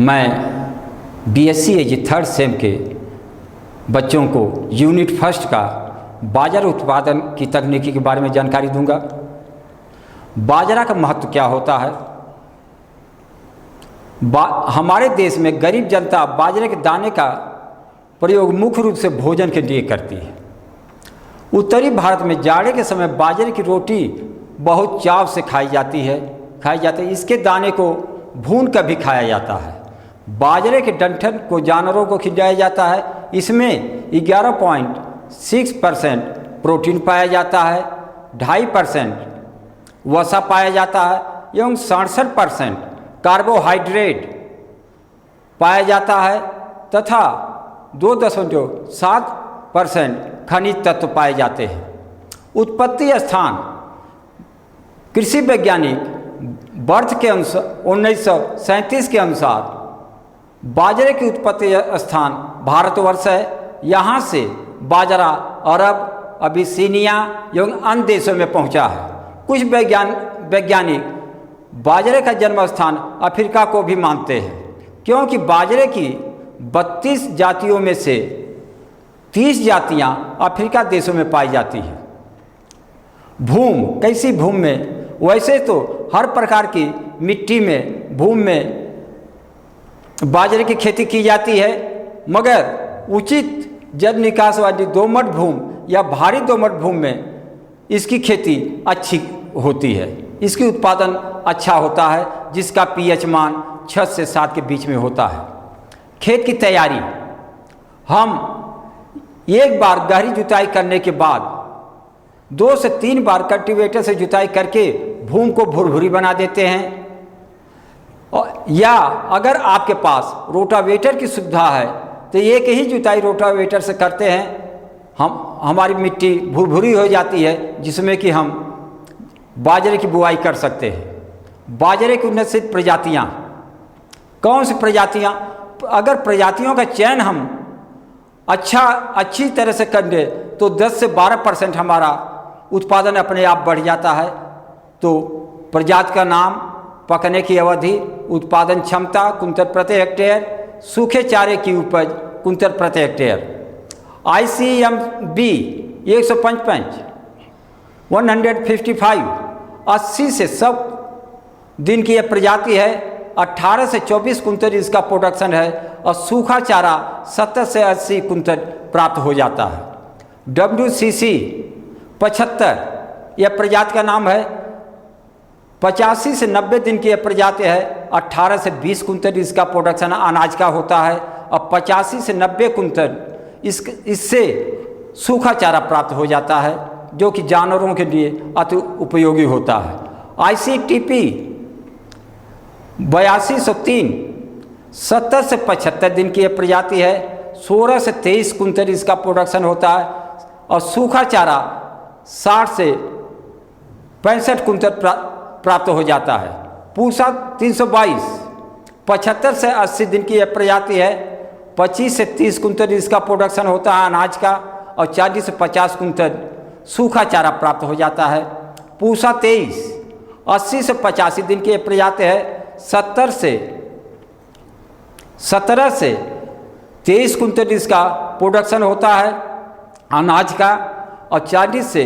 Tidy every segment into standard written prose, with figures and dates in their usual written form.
मैं बीएससी एजी third same के बच्चों को यूनिट फर्स्ट का बाजरा उत्पादन की तकनीकी के बारे में जानकारी दूंगा। बाजरा का महत्व क्या होता है। हमारे देश में गरीब जनता बाजरे के दाने का प्रयोग मुख्य रूप से भोजन के लिए करती है। उत्तरी भारत में जाड़े के समय बाजरे की रोटी बहुत चाव से खाई जाती है। इसके दाने को भून कर भी खाया जाता है। बाजरे के डंठल को जानवरों को खिलाया जाता है। इसमें 11.6% प्रोटीन पाया जाता है, 2.5% वसा पाया जाता है एवं 67% कार्बोहाइड्रेट पाया जाता है तथा 2.7% खनिज तत्व पाए जाते हैं। उत्पत्ति स्थान कृषि वैज्ञानिक बर्थ के अनुसार 1937 के अनुसार बाजरे की उत्पत्ति स्थान भारतवर्ष है। यहाँ से बाजरा अरब, अबिसिनिया एवं अन्य देशों में पहुँचा है। कुछ वैज्ञानिक बाजरे का जन्म स्थान अफ्रीका को भी मानते हैं, क्योंकि बाजरे की 32 जातियों में से 30 जातियाँ अफ्रीका देशों में पाई जाती हैं। भूमि कैसी भूमि में, वैसे तो हर प्रकार की मिट्टी में भूमि में बाजरे की खेती की जाती है, मगर उचित जल निकास वाली दोमट भूमि या भारी दोमट भूमि में इसकी खेती अच्छी होती है। इसकी उत्पादन अच्छा होता है, जिसका पीएच मान 6 से 7 के बीच में होता है। खेत की तैयारी, हम एक बार गहरी जुताई करने के बाद 2 से 3 बार कल्टीवेटर से जुताई करके भूमि को भुरभुरी बना देते हैं। या अगर आपके पास रोटावेटर की सुविधा है तो एक ही जुताई रोटावेटर से करते हैं। हमारी मिट्टी भुरभुरी हो जाती है, जिसमें कि हम बाजरे की बुआई कर सकते हैं। बाजरे की उन्नत प्रजातियाँ, कौन सी प्रजातियाँ? अगर प्रजातियों का चयन हम अच्छी तरह से कर दे तो 10 से 12% हमारा उत्पादन अपने आप बढ़ जाता है। तो प्रजाति का नाम, पकने की अवधि, उत्पादन क्षमता कुंतल प्रति हेक्टेयर, सूखे चारे की उपज कुंतल प्रति हेक्टेयर। ICMB 155 155 80 से 100 दिन की यह प्रजाति है। 18 से 24 कुंतल इसका प्रोडक्शन है और सूखा चारा 70 से 80 कुंतल प्राप्त हो जाता है। WCC 75 यह प्रजाति का नाम है। 85 से 90 दिन की यह प्रजाति है। 18 से 20 कुंतल इसका प्रोडक्शन अनाज का होता है और 85 से 90 कुंतल इससे सूखा चारा प्राप्त हो जाता है, जो कि जानवरों के लिए अति उपयोगी होता है। ICTP 8203 70 से 75 दिन की यह प्रजाति है। 16 से 23 कुंतल इसका प्रोडक्शन होता है और सूखा चारा 60 से 65 कुंतल प्राप्त हो जाता है। पूसा 322 75 से 80 दिन की यह प्रजाति है। 25 से 30 कुंतल इसका प्रोडक्शन होता है अनाज का और 40 से 50 कुंतल सूखा चारा प्राप्त हो जाता है। पूसा 23 80 से 85 दिन की यह प्रजाति है। 17 से 23 कुंतल इसका प्रोडक्शन होता है अनाज का और 40 से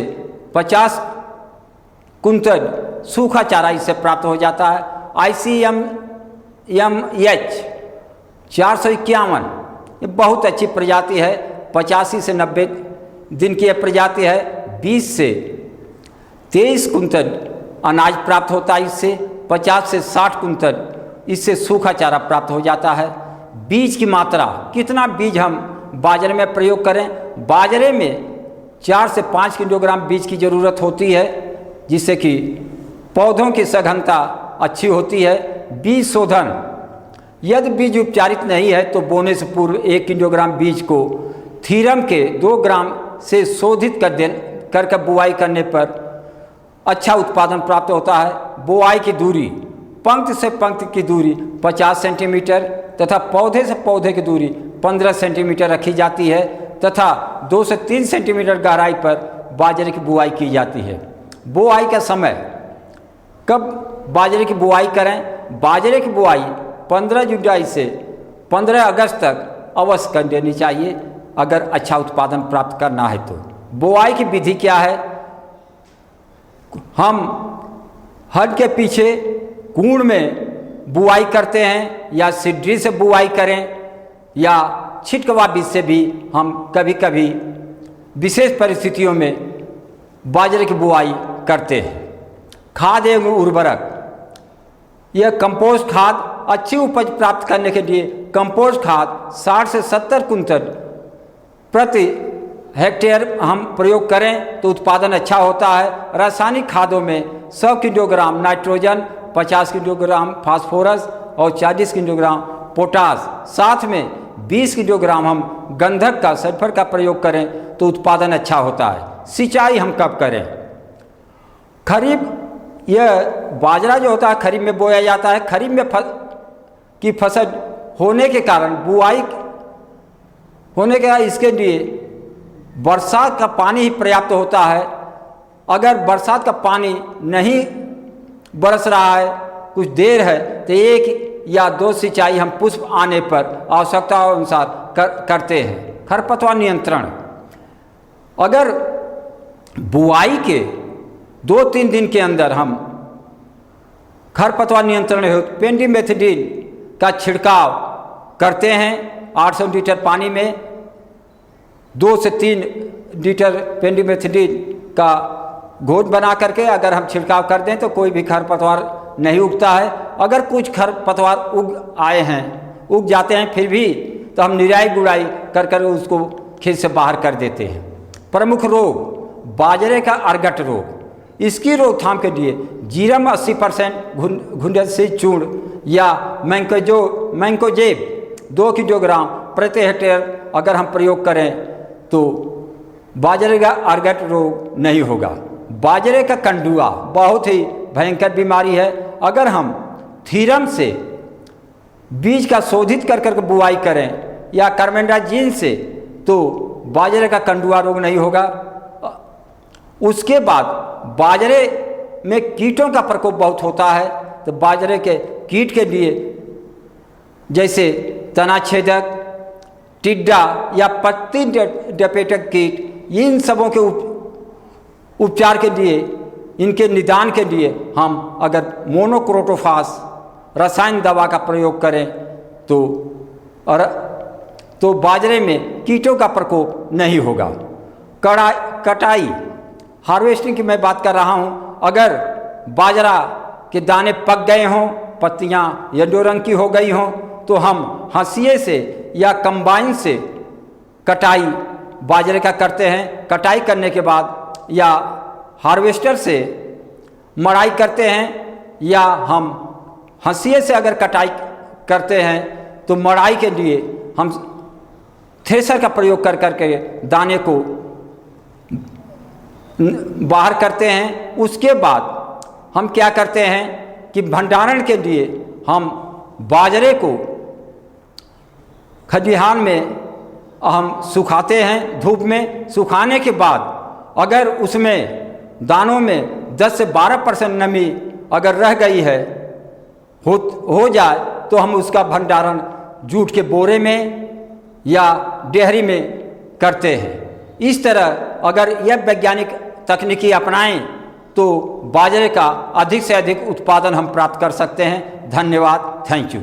50 कुंतल सूखा चारा इससे प्राप्त हो जाता है। ICMH 451 ये बहुत अच्छी प्रजाति है। 85 से 90 दिन की यह प्रजाति है। 20 से 23 कुंतल अनाज प्राप्त होता है इससे। 50 से 60 कुंतल इससे सूखा चारा प्राप्त हो जाता है। बीज की मात्रा, कितना बीज हम बाजरे में प्रयोग करें? बाजरे में 4 से 5 किलोग्राम बीज की ज़रूरत होती है, जिससे कि पौधों की सघनता अच्छी होती है। बीज शोधन, यदि बीज उपचारित नहीं है तो बोने से पूर्व 1 किलोग्राम बीज को थीरम के 2 ग्राम से शोधित कर बुआई करने पर अच्छा उत्पादन प्राप्त होता है। बुआई की दूरी, पंक्ति से पंक्ति की दूरी 50 सेंटीमीटर तथा पौधे से पौधे की दूरी 15 सेंटीमीटर रखी जाती है तथा 2 से 3 सेंटीमीटर गहराई पर बाजरे की बुआई की जाती है। बुआई का समय, कब बाजरे की बुआई करें? बाजरे की बुआई 15 जुलाई से 15 अगस्त तक अवश्य कर देनी चाहिए अगर अच्छा उत्पादन प्राप्त करना है तो। बुआई की विधि क्या है? हम हद के पीछे कूण में बुआई करते हैं या सीढ़ी से बुआई करें या छिटकवा बीज से भी हम कभी कभी विशेष परिस्थितियों में बाजरे की बुआई करते हैं। खाद एवं उर्वरक, यह कंपोस्ट खाद अच्छी उपज प्राप्त करने के लिए कंपोस्ट खाद 60 से 70 कुंतल प्रति हेक्टेयर हम प्रयोग करें तो उत्पादन अच्छा होता है। रासायनिक खादों में 100 किलोग्राम नाइट्रोजन, 50 किलोग्राम फास्फोरस और 40 किलोग्राम पोटास, साथ में 20 किलोग्राम हम गंधक का, सल्फर का प्रयोग करें तो उत्पादन अच्छा होता है। सिंचाई हम कब करें? खरीफ, यह बाजरा जो होता है खरीफ में बोया जाता है। खरीफ में की फसल होने के कारण बुआई होने के इसके लिए बरसात का पानी ही पर्याप्त होता है। अगर बरसात का पानी नहीं बरस रहा है, कुछ देर है, तो 1 या 2 सिंचाई हम पुष्प आने पर आवश्यकता अनुसार करते हैं। खरपतवार नियंत्रण, अगर बुआई के 2-3 दिन के अंदर हम खरपतवार नियंत्रण हेतु पेंडिमेथिडिन का छिड़काव करते हैं। 800 लीटर पानी में 2 से 3 लीटर पेंडिमेथिडिन का घोल बना करके अगर हम छिड़काव कर दें तो कोई भी खरपतवार नहीं उगता है। अगर कुछ खरपतवार उग जाते हैं फिर भी तो हम निराई गुड़ाई कर उसको खेत से बाहर कर देते हैं। प्रमुख रोग, बाजरे का अर्गट रोग, इसकी रोकथाम के लिए जीरम 80% घुंडनशील चूर्ण या मैंकोजेब 2 किलोग्राम प्रति हेक्टेयर अगर हम प्रयोग करें तो बाजरे का अर्गट रोग नहीं होगा। बाजरे का कंडुआ बहुत ही भयंकर बीमारी है। अगर हम थीरम से बीज का शोधित कर बुआई करें या कार्बेंडाजिम से तो बाजरे का कंडुआ रोग नहीं होगा। उसके बाद बाजरे में कीटों का प्रकोप बहुत होता है, तो बाजरे के कीट के लिए जैसे तनाछेदक, टिड्डा या पत्ती डपेटक कीट, इन सबों के उपचार के लिए, इनके निदान के लिए हम अगर मोनोक्रोटोफास रसायन दवा का प्रयोग करें तो बाजरे में कीटों का प्रकोप नहीं होगा। कटाई, हार्वेस्टिंग की मैं बात कर रहा हूँ। अगर बाजरा के दाने पक गए हों, पत्तियाँ येलो रंग की हो गई हों, तो हम हंसिए से या कंबाइन से कटाई बाजरे का करते हैं। कटाई करने के बाद या हार्वेस्टर से मड़ाई करते हैं या हम हंसिए से अगर कटाई करते हैं तो मड़ाई के लिए हम थ्रेशर का प्रयोग करके दाने को बाहर करते हैं। उसके बाद हम क्या करते हैं कि भंडारण के लिए हम बाजरे को खलिहान में हम सुखाते हैं धूप में। सुखाने के बाद अगर उसमें दानों में 10 से 12% नमी अगर रह गई है हो जाए तो हम उसका भंडारण जूट के बोरे में या डेहरी में करते हैं। इस तरह अगर यह वैज्ञानिक तकनीकी अपनाएं तो बाजरे का अधिक से अधिक उत्पादन हम प्राप्त कर सकते हैं। धन्यवाद, थैंक यू।